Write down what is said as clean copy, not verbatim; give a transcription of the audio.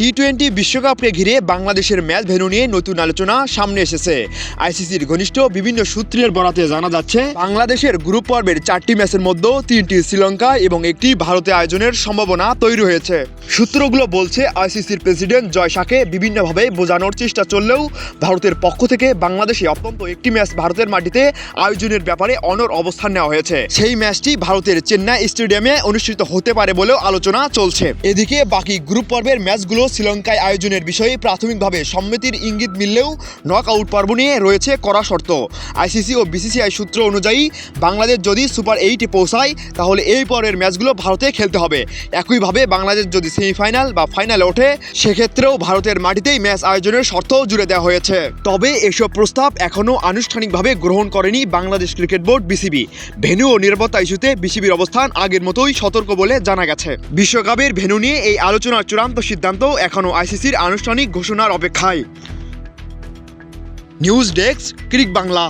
টি-20 বিশ্বকাপকে ঘিরে বাংলাদেশের ম্যাচ ভেন্যু নিয়ে নতুন আলোচনা সামনে এসেছে। আইসিসির ঘনিষ্ঠ বিভিন্ন সূত্রের বরাতে জানা যাচ্ছে, বাংলাদেশের গ্রুপ পর্বের 4টি ম্যাচের মধ্যে 3টি শ্রীলঙ্কা এবং একটি ভারতে আয়োজনের সম্ভাবনা তৈরি হয়েছে। সূত্রগুলো বলছে, আইসিসির প্রেসিডেন্ট জয় শাহকে বিভিন্নভাবে বোঝানোর চেষ্টা চললেও ভারতের পক্ষ থেকে বাংলাদেশে অত্যন্ত একটি ম্যাচ ভারতের মাটিতে আয়োজনের ব্যাপারে অনড় অবস্থান নেওয়া হয়েছে। সেই ম্যাচটি ভারতের চেন্নাই স্টেডিয়ামে অনুষ্ঠিত হতে পারে বলেও আলোচনা চলছে। এদিকে বাকি গ্রুপ পর্বের ম্যাচগুলো শ্রীলঙ্কায় আয়োজনের বিষয়ে প্রাথমিকভাবে সম্মতির ইঙ্গিত মিললেও নক আউট পর্ব নিয়ে রয়েছে কড়া শর্ত। আইসিসি ও বিসিসিআই সূত্র অনুযায়ী বাংলাদেশ যদি সুপার 8-এ পৌঁছায় তাহলে এই পরের ম্যাচগুলো ভারতে খেলতে হবে। একইভাবে বাংলাদেশ যদি সেমিফাইনাল বা ফাইনালে ওঠে সেক্ষেত্রেও ভারতের মাটিতেই ম্যাচ আয়োজনের শর্ত জুড়ে দেওয়া হয়েছে। তবে এসব প্রস্তাব এখনও আনুষ্ঠানিকভাবে গ্রহণ করেনি Bangladesh cricket board BCB. Venue ও নিরাপত্তা ইস্যুতে বিসিবির অবস্থান আগের মতোই সতর্ক বলে জানা গেছে। বিশ্বকাপের ভেন্যু নিয়ে এই আলোচনার চূড়ান্ত সিদ্ধান্ত এখনও আইসিসির আনুষ্ঠানিক ঘোষণার অপেক্ষায়। News desk, Crick Bangla.